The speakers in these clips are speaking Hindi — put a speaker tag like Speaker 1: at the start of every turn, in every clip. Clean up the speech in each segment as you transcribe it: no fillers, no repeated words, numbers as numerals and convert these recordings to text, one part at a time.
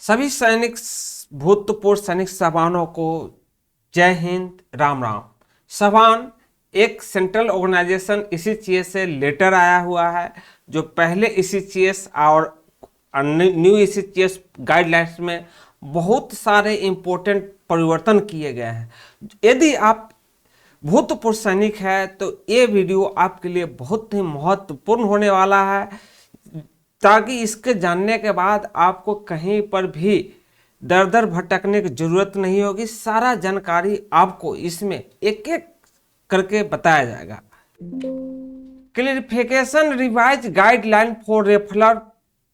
Speaker 1: सभी सैनिक भूतपूर्व सैनिक सभानों को जय हिंद, राम राम। सभान एक सेंट्रल ऑर्गेनाइजेशन ईसीसीएस से लेटर आया हुआ है जो पहले ईसीसीएस और न्यू ईसीसीएस गाइडलाइंस में बहुत सारे इम्पोर्टेंट परिवर्तन किए गए हैं। यदि आप भूतपूर्व सैनिक है तो ये वीडियो आपके लिए बहुत ही महत्वपूर्ण होने वाला है, ताकि इसके जानने के बाद आपको कहीं पर भी दर दर भटकने की जरूरत नहीं होगी। सारा जानकारी आपको इसमें एक एक करके बताया जाएगा। Clarification revise guideline for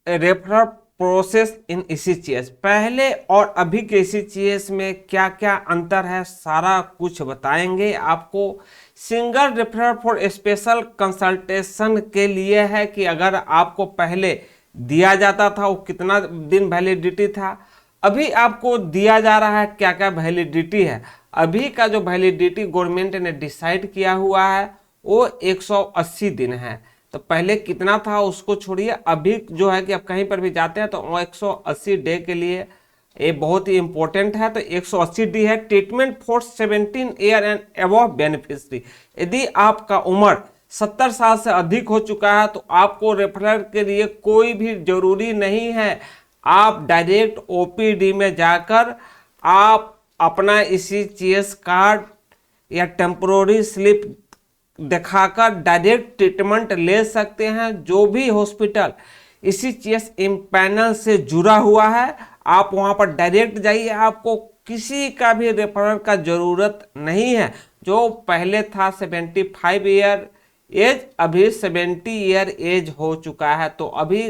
Speaker 1: referral process in ECCS. पहले और अभी के ईसीसीएस में क्या क्या अंतर है सारा कुछ बताएंगे आपको। Single referral for special consultation के लिए है कि अगर आपको पहले दिया जाता था वो कितना दिन वैलिडिटी था, अभी आपको दिया जा रहा है क्या क्या वैलिडिटी है। अभी का जो वैलिडिटी गवर्नमेंट ने डिसाइड किया हुआ है वो 180 दिन है। तो पहले कितना था उसको छोड़िए, अभी जो है कि आप कहीं पर भी जाते हैं तो 180 डे के लिए ये बहुत ही इंपॉर्टेंट है। तो 180 डी है। Treatment for 17 year and above beneficiary. यदि आपका उम्र 70 साल से अधिक हो चुका है तो आपको रेफरल के लिए कोई भी जरूरी नहीं है। आप डायरेक्ट ओपीडी में जाकर आप अपना ईसीसीएस कार्ड या टेम्पोररी स्लिप दिखाकर डायरेक्ट ट्रीटमेंट ले सकते हैं। जो भी हॉस्पिटल ईसीसीएस पैनल से जुड़ा हुआ है आप वहां पर डायरेक्ट जाइए, आपको किसी का भी रेफरल का जरूरत नहीं है। जो पहले था 75 ईयर एज, अभी 70 ईयर एज हो चुका है। तो अभी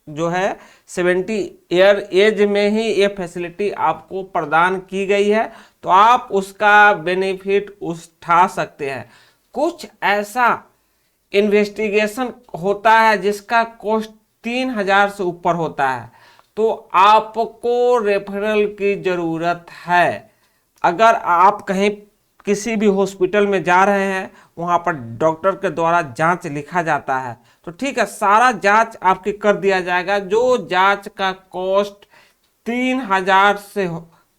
Speaker 1: जो है 70 ईयर एज में ही ये फैसिलिटी आपको प्रदान की गई है, तो आप उसका बेनिफिट उठा सकते हैं। कुछ ऐसा इन्वेस्टिगेशन होता है जिसका कॉस्ट 3000 से ऊपर होता है, तो आपको रेफरल की जरूरत है। अगर आप कहीं किसी भी हॉस्पिटल में जा रहे हैं वहां पर डॉक्टर के द्वारा जांच लिखा जाता है तो ठीक है, सारा जांच आपके कर दिया जाएगा। जो जांच का कॉस्ट 3000 से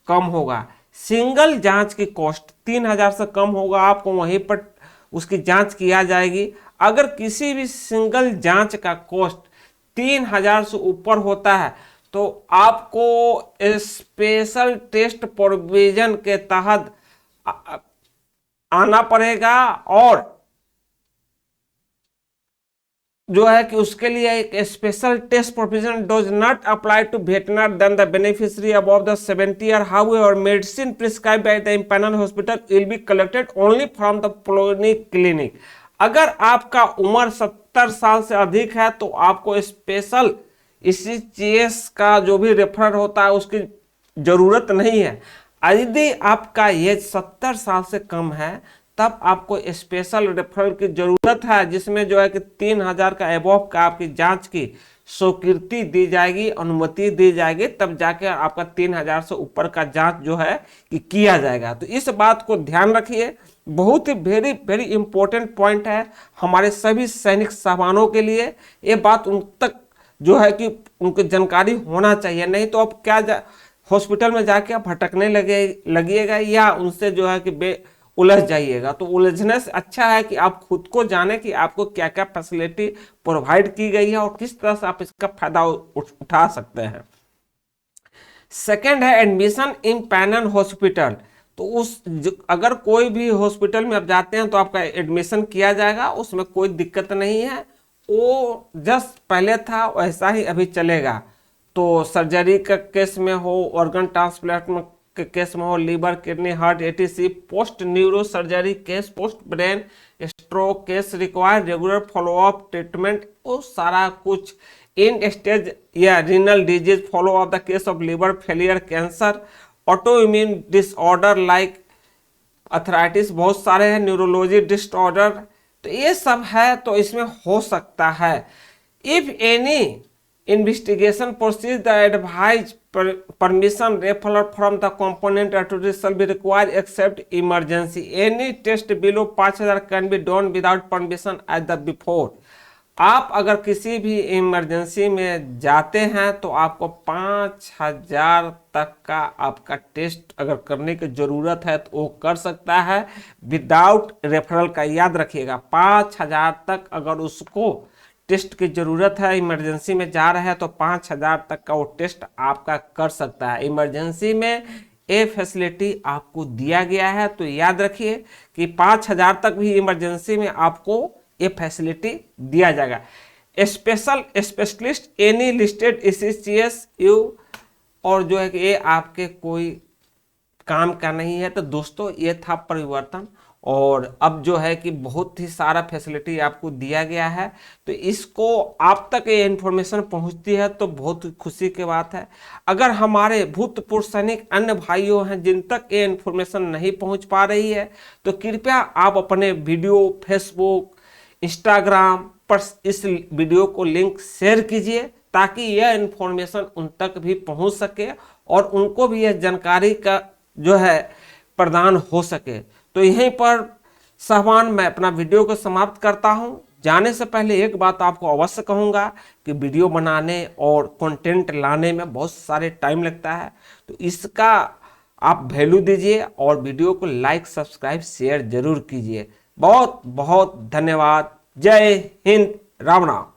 Speaker 1: कम होगा, सिंगल जांच की कॉस्ट 3000 से कम होगा, आपको वहीं पर उसकी जांच किया जाएगी। अगर किसी भी सिंगल जांच का कॉस्ट 3000 से ऊपर होता है तो आपको स्पेशल टेस्ट प्रोविजन के तहत आना पड़ेगा, और जो है कि उसके लिए एक special test provision does not apply to वेटनर then the beneficiary above the 70 year. However medicine prescribed by the empanel hospital will be collected only from the following clinic. अगर आपका उम्र 70 साल से अधिक है तो आपको स्पेशल ईसीसीएस का जो भी रेफरल होता है उसकी जरूरत नहीं है। यदि आपका एज 70 साल से कम है तब आपको स्पेशल रेफरल की जरूरत है, जिसमें जो है कि 3000 का एबव का आपकी जांच की स्वीकृति दी जाएगी, अनुमति दी जाएगी, तब जाके आपका 3000 से ऊपर का जांच जो है कि किया जाएगा। तो इस बात को ध्यान रखिए, बहुत ही वेरी वेरी इंपॉर्टेंट पॉइंट है हमारे सभी सैनिक साहबानों के लिए। ये बात उन तक जो है कि उनकी जानकारी होना चाहिए, नहीं तो अब क्या हॉस्पिटल में जाके आप भटकने लगिएगा या उनसे जो है कि उलझ जाइएगा। तो उलझने से अच्छा है कि आप खुद को जाने कि आपको क्या क्या फैसिलिटी प्रोवाइड की गई है और किस तरह से आप इसका फायदा उठा सकते हैं। सेकंड है एडमिशन इन पैनल हॉस्पिटल। तो अगर कोई भी हॉस्पिटल में आप जाते हैं तो आपका एडमिशन किया जाएगा, उसमें कोई दिक्कत नहीं है। वो जस्ट पहले था वैसा ही अभी चलेगा। तो सर्जरी का केस में हो, ऑर्गन ट्रांसप्लांट के केस में हो, liver, kidney, heart, ETC, post neuro surgery case, post brain stroke case require regular followup treatment, वो सारा कुछ इन स्टेज या renal disease followup the case of liver failure, cancer, autoimmune disorder like arthritis, बहुत सारे हैं, न्यूरोलॉजी डिसऑर्डर, तो ये सब है तो इसमें हो सकता है। If any investigation proceeds the advised permission referral from the component authority shall be required except emergency. Any test below 5000 can be done without permission as the before. आप अगर किसी भी इमरजेंसी में जाते हैं तो आपको 5,000 तक का आपका टेस्ट अगर करने की ज़रूरत है तो वो कर सकता है विदाउट रेफरल का। याद रखिएगा 5,000 तक अगर उसको टेस्ट की ज़रूरत है, इमरजेंसी में जा रहे हैं तो 5,000 तक का वो टेस्ट आपका कर सकता है। इमरजेंसी में ये फैसिलिटी आपको दिया गया है, तो याद रखिए कि 5,000 तक भी इमरजेंसी में आपको ये फैसिलिटी दिया जाएगा। Special specialist any listed ECHS you, और जो है कि ये आपके कोई काम का नहीं है। तो दोस्तों ये था परिवर्तन, और अब जो है कि बहुत ही सारा फैसिलिटी आपको दिया गया है, तो इसको आप तक ये इन्फॉर्मेशन पहुंचती है तो बहुत खुशी की बात है। अगर हमारे भूतपूर्व सैनिक अन्य भाइयों हैं जिन तक ये इन्फॉर्मेशन नहीं पहुंच पा रही है, तो कृपया आप अपने वीडियो फेसबुक इंस्टाग्राम पर इस वीडियो को लिंक शेयर कीजिए ताकि यह इन्फॉर्मेशन उन तक भी पहुंच सके और उनको भी यह जानकारी का जो है प्रदान हो सके। तो यहीं पर साहबान मैं अपना वीडियो को समाप्त करता हूं। जाने से पहले एक बात आपको अवश्य कहूंगा कि वीडियो बनाने और कंटेंट लाने में बहुत सारे टाइम लगता है, तो इसका आप वैल्यू दीजिए और वीडियो को लाइक सब्सक्राइब शेयर जरूर कीजिए। बहुत बहुत धन्यवाद। जय हिंद, राम राम।